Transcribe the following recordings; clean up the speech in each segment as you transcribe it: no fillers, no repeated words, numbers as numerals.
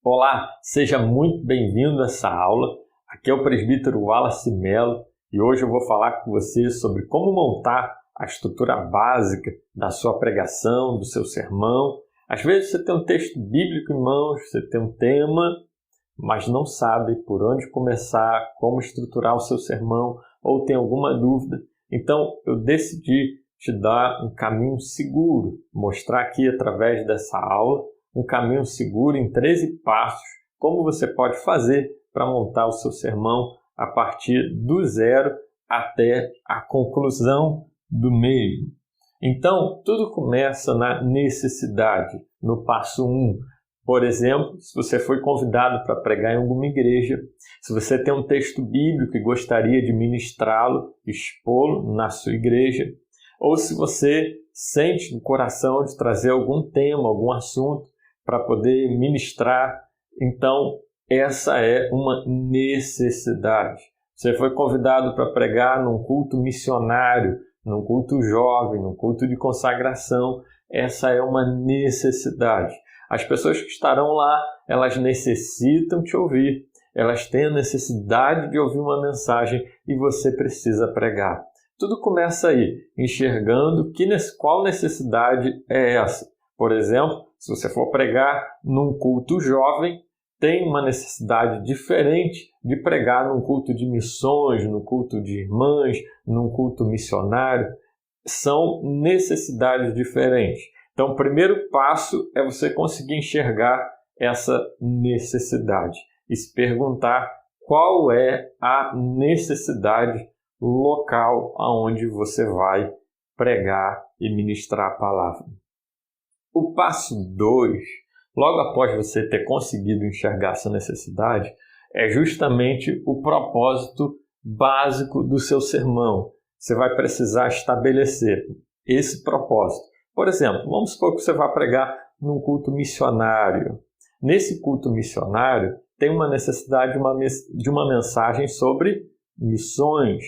Olá, seja muito bem-vindo a essa aula. Aqui é o presbítero Wallace Mello e hoje eu vou falar com você sobre como montar a estrutura básica da sua pregação, do seu sermão. Às vezes você tem um texto bíblico em mãos, você tem um tema, mas não sabe por onde começar, como estruturar o seu sermão ou tem alguma dúvida. Então eu decidi te dar um caminho seguro, mostrar aqui através dessa aula um caminho seguro em 13 passos, como você pode fazer para montar o seu sermão a partir do zero até a conclusão do mesmo. Então, tudo começa na necessidade, no passo 1. Por exemplo, se você foi convidado para pregar em alguma igreja, se você tem um texto bíblico e gostaria de ministrá-lo, expô-lo na sua igreja, ou se você sente no coração de trazer algum tema, algum assunto, para poder ministrar, então essa é uma necessidade. Você foi convidado para pregar num culto missionário, num culto jovem, num culto de consagração, essa é uma necessidade. As pessoas que estarão lá, elas necessitam te ouvir, elas têm a necessidade de ouvir uma mensagem e você precisa pregar. Tudo começa aí, enxergando qual necessidade é essa. Por exemplo, se você for pregar num culto jovem, tem uma necessidade diferente de pregar num culto de missões, num culto de irmãs, num culto missionário. São necessidades diferentes. Então, o primeiro passo é você conseguir enxergar essa necessidade e se perguntar qual é a necessidade local aonde você vai pregar e ministrar a palavra. O passo 2, logo após você ter conseguido enxergar essa necessidade, é justamente o propósito básico do seu sermão. Você vai precisar estabelecer esse propósito. Por exemplo, vamos supor que você vai pregar num culto missionário. Nesse culto missionário, tem uma necessidade de uma mensagem sobre missões.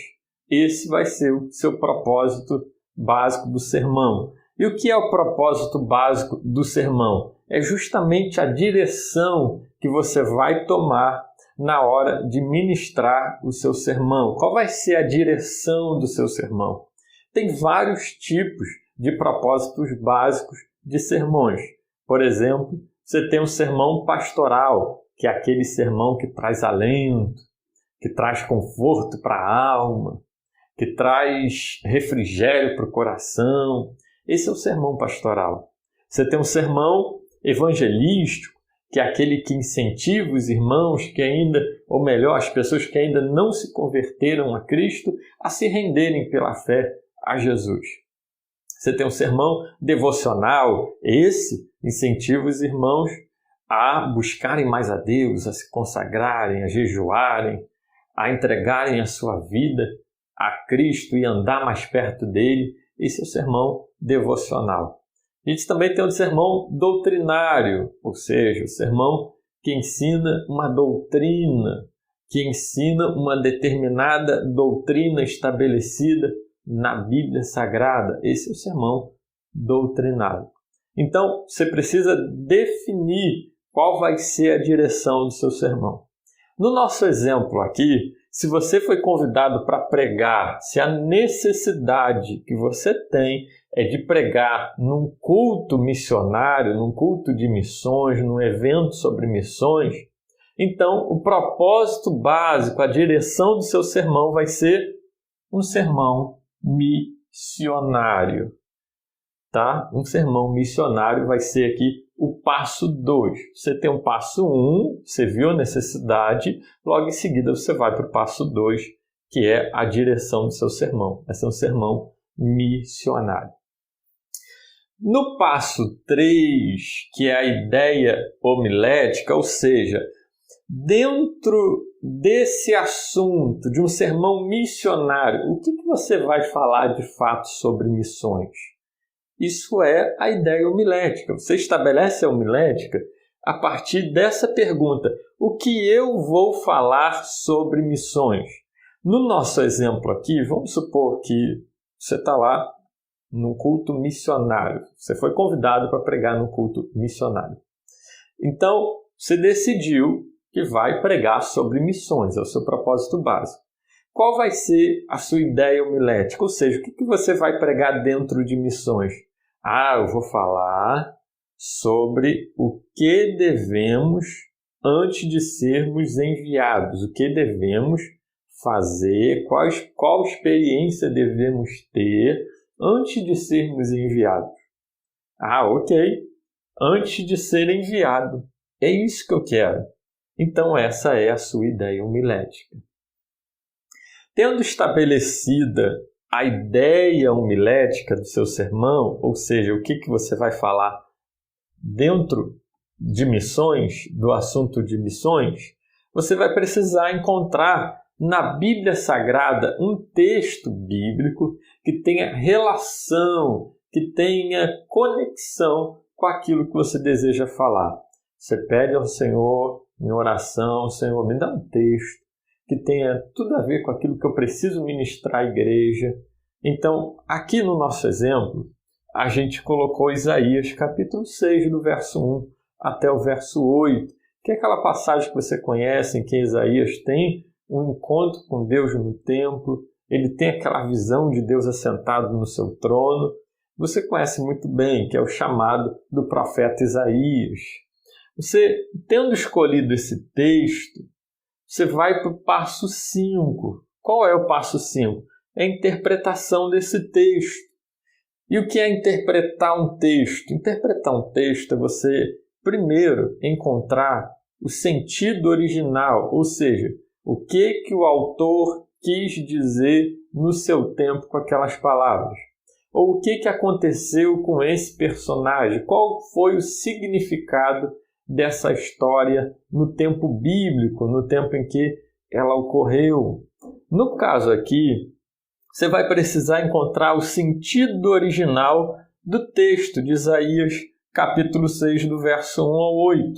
Esse vai ser o seu propósito básico do sermão. E o que é o propósito básico do sermão? É justamente a direção que você vai tomar na hora de ministrar o seu sermão. Qual vai ser a direção do seu sermão? Tem vários tipos de propósitos básicos de sermões. Por exemplo, você tem um sermão pastoral, que é aquele sermão que traz alento, que traz conforto para a alma, que traz refrigério para o coração. Esse é o sermão pastoral. Você tem um sermão evangelístico, que é aquele que incentiva os irmãos que ainda, ou melhor, as pessoas que ainda não se converteram a Cristo, a se renderem pela fé a Jesus. Você tem um sermão devocional, esse incentiva os irmãos a buscarem mais a Deus, a se consagrarem, a jejuarem, a entregarem a sua vida a Cristo e andar mais perto dele. Esse é o sermão devocional. A gente também tem um sermão doutrinário, ou seja, o sermão que ensina uma doutrina, que ensina uma determinada doutrina estabelecida na Bíblia Sagrada. Esse é o sermão doutrinário. Então, você precisa definir qual vai ser a direção do seu sermão. No nosso exemplo aqui, se você foi convidado para pregar, se a necessidade que você tem é de pregar num culto missionário, num culto de missões, num evento sobre missões, então o propósito básico, a direção do seu sermão vai ser um sermão missionário. Tá? Um sermão missionário vai ser aqui o passo 2. Você tem um passo 1, você viu a necessidade, logo em seguida você vai para o passo 2, que é a direção do seu sermão. Esse é um sermão missionário. No passo 3, que é a ideia homilética, ou seja, dentro desse assunto, de um sermão missionário, o que você vai falar de fato sobre missões? Isso é a ideia homilética. Você estabelece a homilética a partir dessa pergunta: o que eu vou falar sobre missões? No nosso exemplo aqui, vamos supor que você está lá num culto missionário. Você foi convidado para pregar num culto missionário. Então, você decidiu que vai pregar sobre missões, é o seu propósito básico. Qual vai ser a sua ideia homilética? Ou seja, o que você vai pregar dentro de missões? Eu vou falar sobre o que devemos antes de sermos enviados, o que devemos fazer, qual experiência devemos ter antes de sermos enviados. Ok, antes de ser enviado. É isso que eu quero. Então essa é a sua ideia homilética. Tendo estabelecida a ideia homilética do seu sermão, ou seja, o que você vai falar dentro de missões, do assunto de missões, você vai precisar encontrar na Bíblia Sagrada um texto bíblico que tenha relação, que tenha conexão com aquilo que você deseja falar. Você pede ao Senhor em oração: Senhor, me dá um texto que tenha tudo a ver com aquilo que eu preciso ministrar à igreja. Então, aqui no nosso exemplo, a gente colocou Isaías capítulo 6, do verso 1 até o verso 8, que é aquela passagem que você conhece, em que Isaías tem um encontro com Deus no templo, ele tem aquela visão de Deus assentado no seu trono. Você conhece muito bem, que é o chamado do profeta Isaías. Você, tendo escolhido esse texto, você vai para o passo 5. Qual é o passo 5? É a interpretação desse texto. E o que é interpretar um texto? Interpretar um texto é você, primeiro, encontrar o sentido original, ou seja, o que o autor quis dizer no seu tempo com aquelas palavras. Ou o que aconteceu com esse personagem, qual foi o significado dessa história no tempo bíblico, no tempo em que ela ocorreu. No caso aqui, você vai precisar encontrar o sentido original do texto de Isaías, capítulo 6, do verso 1 ao 8.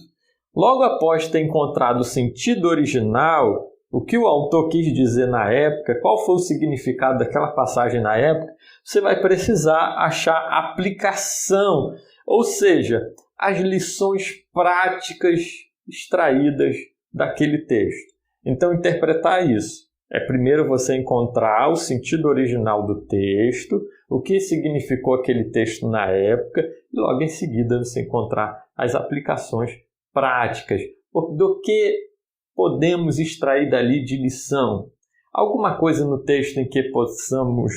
Logo após ter encontrado o sentido original, o que o autor quis dizer na época, qual foi o significado daquela passagem na época, você vai precisar achar aplicação, ou seja, as lições práticas extraídas daquele texto. Então, interpretar isso é primeiro você encontrar o sentido original do texto, o que significou aquele texto na época, e logo em seguida você encontrar as aplicações práticas. Do que podemos extrair dali de lição? Alguma coisa no texto em que possamos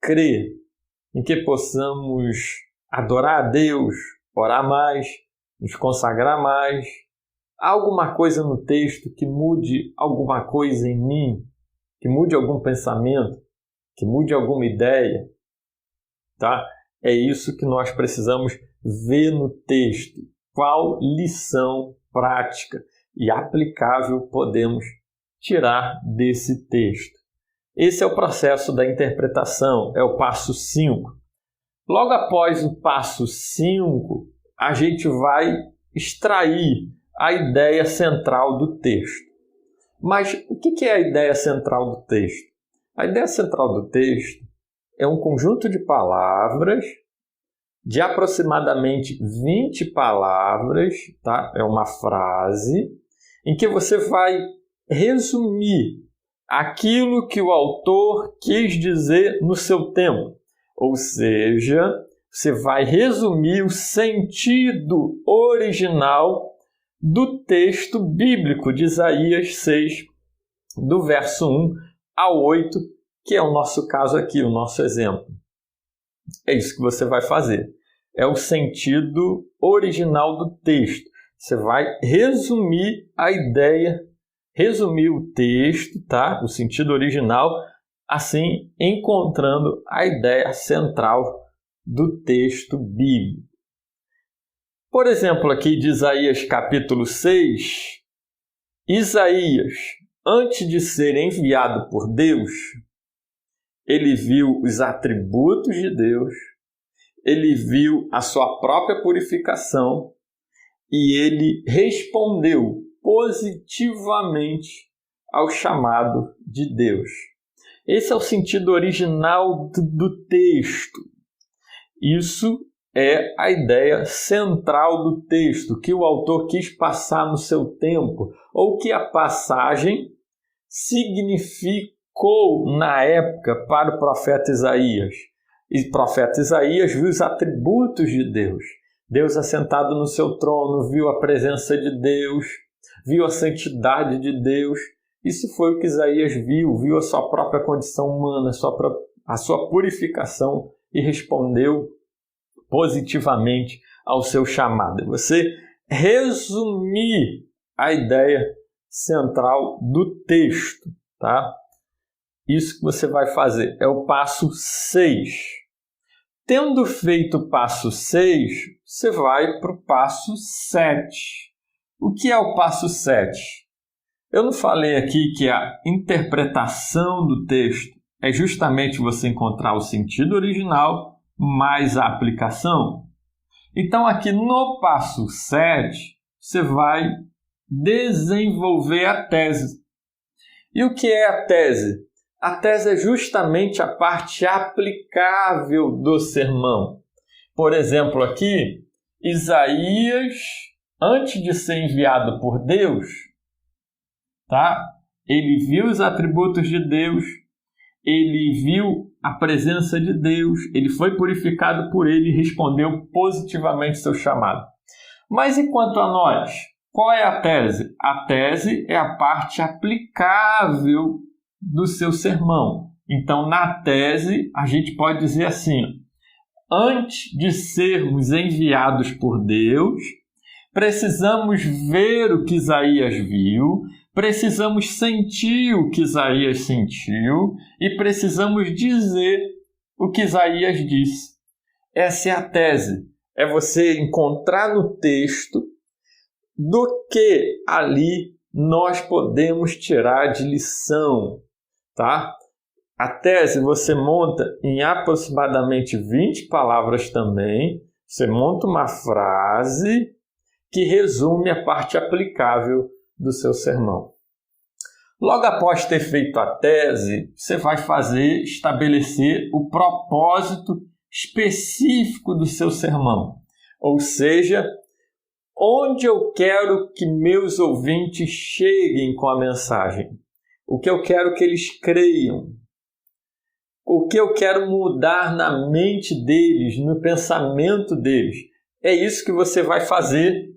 crer, em que possamos adorar a Deus, orar mais, nos consagrar mais. Há alguma coisa no texto que mude alguma coisa em mim, que mude algum pensamento, que mude alguma ideia, tá? É isso que nós precisamos ver no texto. Qual lição prática e aplicável podemos tirar desse texto? Esse é o processo da interpretação, é o passo 5. Logo após o passo 5, a gente vai extrair a ideia central do texto. Mas o que é a ideia central do texto? A ideia central do texto é um conjunto de palavras, de aproximadamente 20 palavras, tá? É uma frase, em que você vai resumir aquilo que o autor quis dizer no seu tempo. Ou seja, você vai resumir o sentido original do texto bíblico de Isaías 6, do verso 1 ao 8, que é o nosso caso aqui, o nosso exemplo. É isso que você vai fazer. É o sentido original do texto. Você vai resumir a ideia, resumir o texto, tá? O sentido original, assim encontrando a ideia central do texto bíblico. Por exemplo, aqui de Isaías capítulo 6, Isaías, antes de ser enviado por Deus, ele viu os atributos de Deus, ele viu a sua própria purificação e ele respondeu positivamente ao chamado de Deus. Esse é o sentido original do texto. Isso é a ideia central do texto, que o autor quis passar no seu tempo, ou que a passagem significou na época para o profeta Isaías. E o profeta Isaías viu os atributos de Deus. Deus assentado no seu trono, viu a presença de Deus, viu a santidade de Deus. Isso foi o que Isaías viu a sua própria condição humana, a sua purificação e respondeu positivamente ao seu chamado. Você resumir a ideia central do texto, tá? Isso que você vai fazer é o passo 6. Tendo feito o passo 6, você vai para o passo 7. O que é o passo 7? Eu não falei aqui que a interpretação do texto é justamente você encontrar o sentido original mais a aplicação? Então, aqui no passo 7, você vai desenvolver a tese. E o que é a tese? A tese é justamente a parte aplicável do sermão. Por exemplo, aqui, Isaías, antes de ser enviado por Deus, tá? Ele viu os atributos de Deus, ele viu a presença de Deus, ele foi purificado por ele e respondeu positivamente seu chamado. Mas e quanto a nós? Qual é a tese? A tese é a parte aplicável do seu sermão. Então, na tese, a gente pode dizer assim: antes de sermos enviados por Deus, precisamos ver o que Isaías viu, precisamos sentir o que Isaías sentiu e precisamos dizer o que Isaías disse. Essa é a tese. É você encontrar no texto do que ali nós podemos tirar de lição, tá? A tese você monta em aproximadamente 20 palavras também. Você monta uma frase que resume a parte aplicável do seu sermão. Logo após ter feito a tese, você vai estabelecer o propósito específico do seu sermão. Ou seja, onde eu quero que meus ouvintes cheguem com a mensagem. O que eu quero que eles creiam. O que eu quero mudar na mente deles, no pensamento deles. É isso que você vai fazer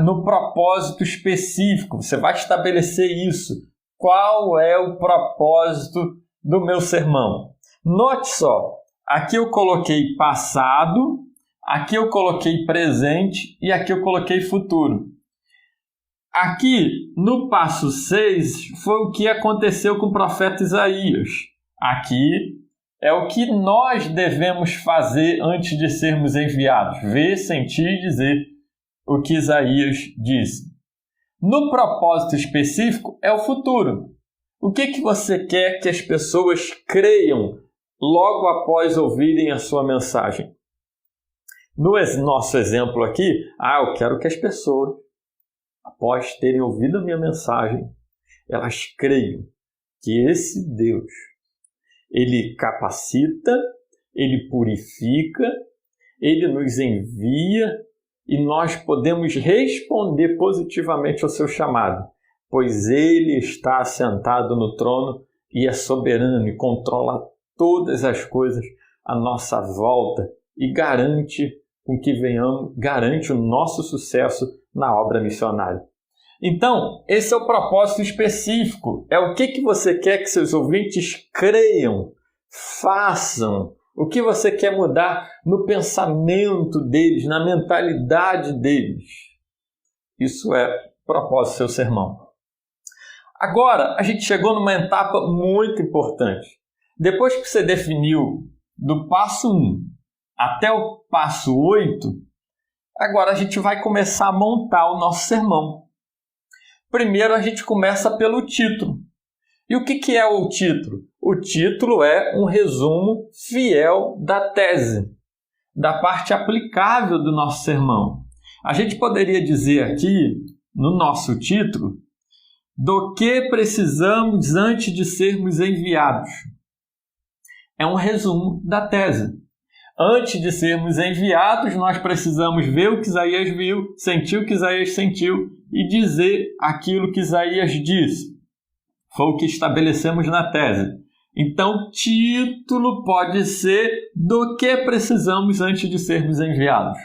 no propósito específico. Você vai estabelecer isso. Qual é o propósito do meu sermão? Note só, aqui eu coloquei passado, aqui eu coloquei presente e aqui eu coloquei futuro. Aqui, no passo 6, foi o que aconteceu com o profeta Isaías. Aqui é o que nós devemos fazer antes de sermos enviados. Ver, sentir e dizer o que Isaías disse. No propósito específico é o futuro. O que você quer que as pessoas creiam logo após ouvirem a sua mensagem? No nosso exemplo aqui, eu quero que as pessoas, após terem ouvido a minha mensagem, elas creiam que esse Deus, ele capacita, ele purifica, ele nos envia e nós podemos responder positivamente ao seu chamado, pois ele está assentado no trono e é soberano e controla todas as coisas à nossa volta e garante o nosso sucesso na obra missionária. Então, esse é o propósito específico. É o que você quer que seus ouvintes creiam, façam. O que você quer mudar no pensamento deles, na mentalidade deles. Isso é o propósito do seu sermão. Agora, a gente chegou numa etapa muito importante. Depois que você definiu do passo 1 até o passo 8, agora a gente vai começar a montar o nosso sermão. Primeiro a gente começa pelo título. E o que é o título? O título é um resumo fiel da tese, da parte aplicável do nosso sermão. A gente poderia dizer aqui, no nosso título, do que precisamos antes de sermos enviados. É um resumo da tese. Antes de sermos enviados, nós precisamos ver o que Isaías viu, sentir o que Isaías sentiu e dizer aquilo que Isaías disse. Foi o que estabelecemos na tese. Então, título pode ser do que precisamos antes de sermos enviados.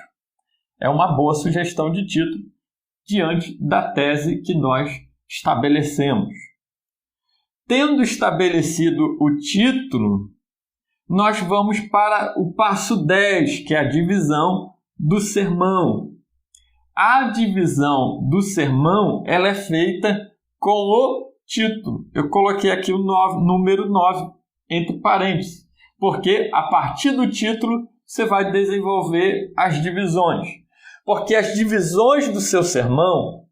É uma boa sugestão de título diante da tese que nós estabelecemos. Tendo estabelecido o título, nós vamos para o passo 10, que é a divisão do sermão. A divisão do sermão ela é feita com o título. Eu coloquei aqui o número 9 entre parênteses, porque a partir do título você vai desenvolver as divisões. Porque as divisões do seu sermão,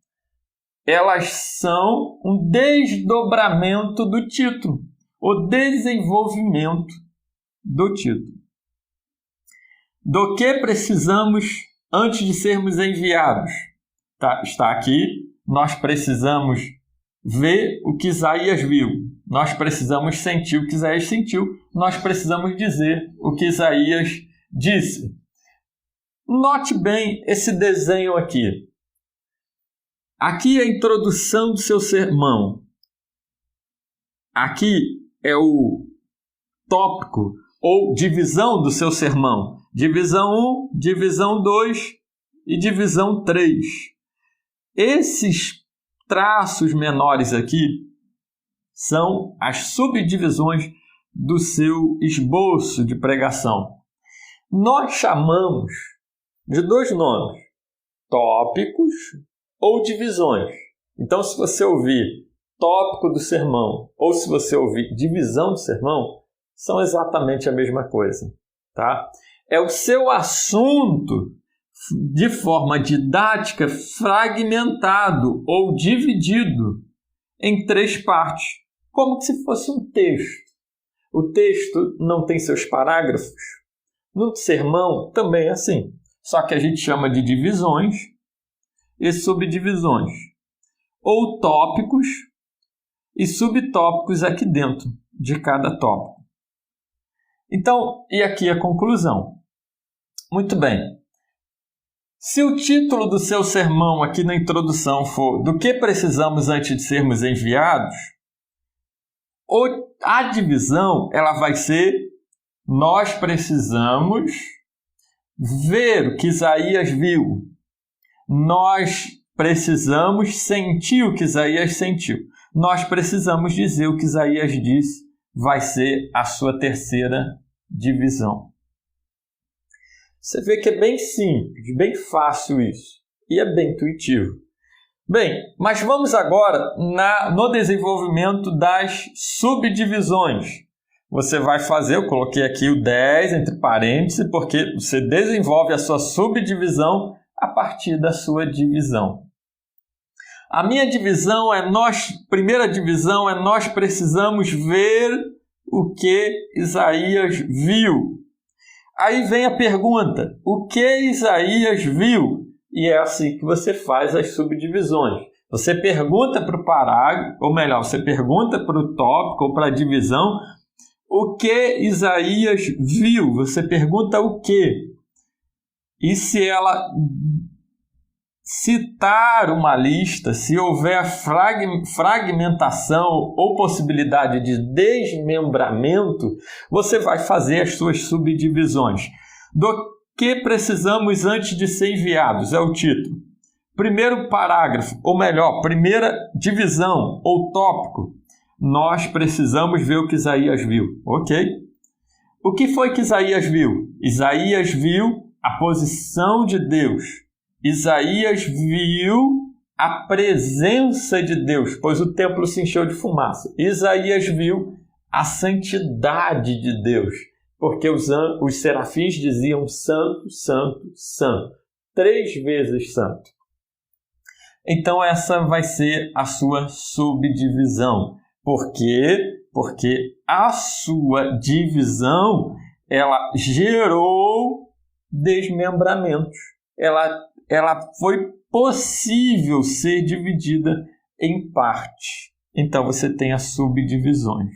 elas são um desdobramento do título, o desenvolvimento do título. Do que precisamos antes de sermos enviados? Está aqui, nós precisamos ver o que Isaías viu, nós precisamos sentir o que Isaías sentiu, nós precisamos dizer o que Isaías disse. Note bem esse desenho aqui. Aqui é a introdução do seu sermão. Aqui é o tópico ou divisão do seu sermão. Divisão 1, divisão 2 e divisão 3. Esses traços menores aqui são as subdivisões do seu esboço de pregação. Nós chamamos de dois nomes, tópicos ou divisões. Então, se você ouvir tópico do sermão ou se você ouvir divisão do sermão, são exatamente a mesma coisa, tá? É o seu assunto de forma didática fragmentado ou dividido em 3 partes, como se fosse um texto. O texto não tem seus parágrafos. No sermão também é assim, só que a gente chama de divisões e subdivisões, ou tópicos e subtópicos aqui dentro de cada tópico. Então, e aqui a conclusão. Muito bem. Se o título do seu sermão aqui na introdução for do que precisamos antes de sermos enviados, a divisão ela vai ser nós precisamos ver o que Isaías viu. Nós precisamos sentir o que Isaías sentiu. Nós precisamos dizer o que Isaías disse. Vai ser a sua terceira divisão. Você vê que é bem simples, bem fácil isso. E é bem intuitivo. Bem, mas vamos agora no desenvolvimento das subdivisões. Você vai fazer, eu coloquei aqui o 10 entre parênteses, porque você desenvolve a sua subdivisão a partir da sua divisão. A minha divisão primeira divisão é nós precisamos ver o que Isaías viu. Aí vem a pergunta, o que Isaías viu? E é assim que você faz as subdivisões. Você pergunta para o parágrafo, ou melhor, você pergunta para o tópico ou para a divisão, o que Isaías viu? Você pergunta o quê? E se ela citar uma lista, se houver fragmentação ou possibilidade de desmembramento, você vai fazer as suas subdivisões. Do que precisamos antes de ser enviados? É o título. Primeiro parágrafo, ou melhor, primeira divisão ou tópico, nós precisamos ver o que Isaías viu, ok? O que foi que Isaías viu? Isaías viu a posição de Deus. Isaías viu a presença de Deus, pois o templo se encheu de fumaça. Isaías viu a santidade de Deus, porque os serafins diziam santo, santo, santo, 3 vezes santo. Então essa vai ser a sua subdivisão. Por quê? Porque a sua divisão, ela gerou desmembramentos. Ela foi possível ser dividida em partes. Então você tem as subdivisões,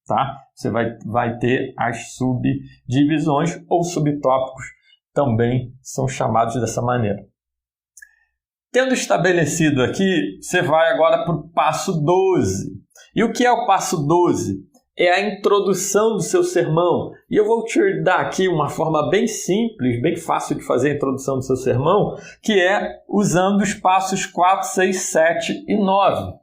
tá? Você vai ter as subdivisões ou subtópicos, também são chamados dessa maneira. Tendo estabelecido aqui, você vai agora para o passo 12. E o que é o passo 12? É a introdução do seu sermão. E eu vou te dar aqui uma forma bem simples, bem fácil de fazer a introdução do seu sermão, que é usando os passos 4, 6, 7 e 9.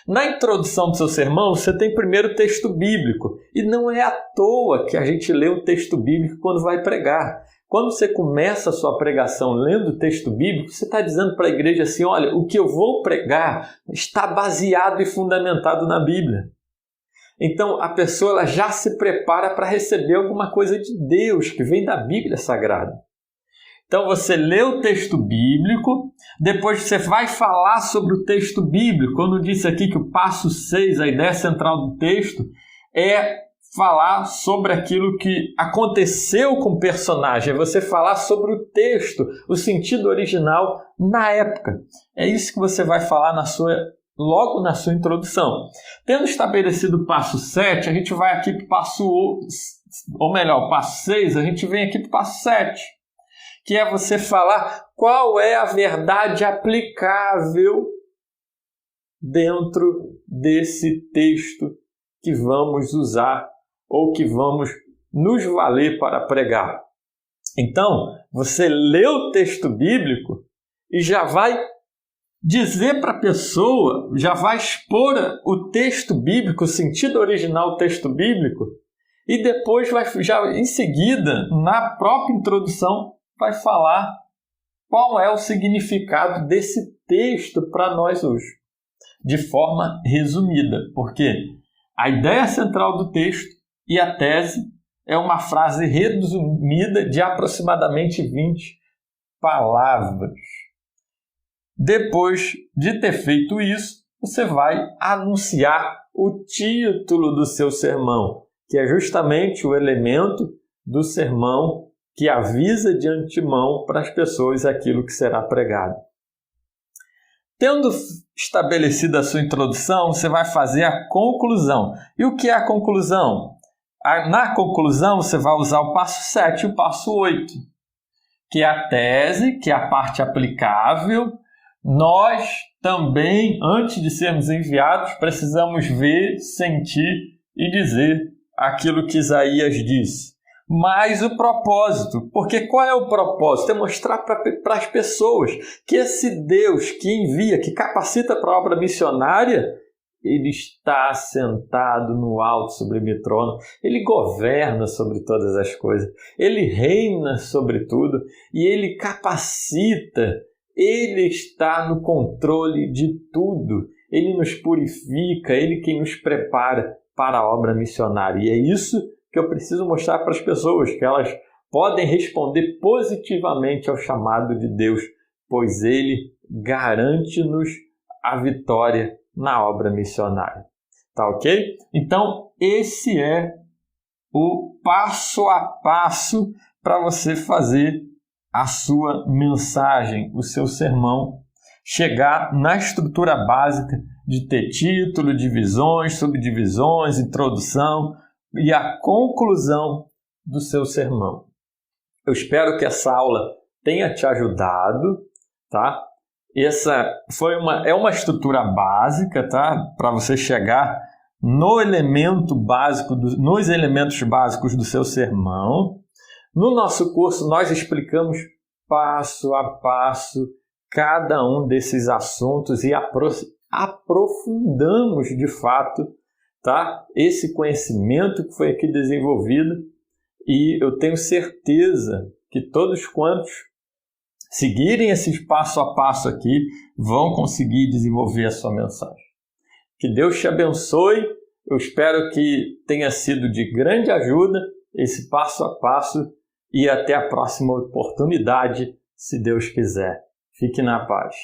Na introdução do seu sermão, você tem primeiro o texto bíblico. E não é à toa que a gente lê o texto bíblico quando vai pregar. Quando você começa a sua pregação lendo o texto bíblico, você está dizendo para a igreja assim, olha, o que eu vou pregar está baseado e fundamentado na Bíblia. Então, a pessoa ela já se prepara para receber alguma coisa de Deus, que vem da Bíblia Sagrada. Então, você lê o texto bíblico, depois você vai falar sobre o texto bíblico. Quando eu disse aqui que o passo 6, a ideia central do texto, é falar sobre aquilo que aconteceu com o personagem, é você falar sobre o texto, o sentido original na época. É isso que você vai falar logo na sua introdução. Tendo estabelecido o passo 7, a gente vai aqui para o passo 6, a gente vem aqui para o passo 7, que é você falar qual é a verdade aplicável dentro desse texto que vamos usar ou que vamos nos valer para pregar. Então, você lê o texto bíblico e já vai dizer para a pessoa, já vai expor o texto bíblico, o sentido original do texto bíblico, e depois já em seguida, na própria introdução, vai falar qual é o significado desse texto para nós hoje, de forma resumida, porque a ideia central do texto e a tese é uma frase resumida de aproximadamente 20 palavras. Depois de ter feito isso, você vai anunciar o título do seu sermão, que é justamente o elemento do sermão que avisa de antemão para as pessoas aquilo que será pregado. Tendo estabelecido a sua introdução, você vai fazer a conclusão. E o que é a conclusão? Na conclusão, você vai usar o passo 7 e o passo 8, que é a tese, que é a parte aplicável. Nós também, antes de sermos enviados, precisamos ver, sentir e dizer aquilo que Isaías disse. Mas o propósito, porque qual é o propósito? É mostrar para as pessoas que esse Deus que envia, que capacita para a obra missionária, ele está sentado no alto sublime trono, ele governa sobre todas as coisas, ele reina sobre tudo e ele capacita, ele está no controle de tudo, ele nos purifica, ele quem nos prepara para a obra missionária. E é isso que eu preciso mostrar para as pessoas, que elas podem responder positivamente ao chamado de Deus, pois ele garante-nos a vitória na obra missionária. Tá ok? Então, esse é o passo a passo para você fazer a sua mensagem, o seu sermão, chegar na estrutura básica de ter título, divisões, subdivisões, introdução e a conclusão do seu sermão. Eu espero que essa aula tenha te ajudado, tá? Essa é uma estrutura básica, tá? Para você chegar nos elementos básicos do seu sermão. No nosso curso, nós explicamos passo a passo cada um desses assuntos e aprofundamos de fato, tá? Esse conhecimento que foi aqui desenvolvido, e eu tenho certeza que todos quantos seguirem esse passo a passo aqui vão conseguir desenvolver a sua mensagem. Que Deus te abençoe. Eu espero que tenha sido de grande ajuda esse passo a passo e até a próxima oportunidade, se Deus quiser. Fique na paz.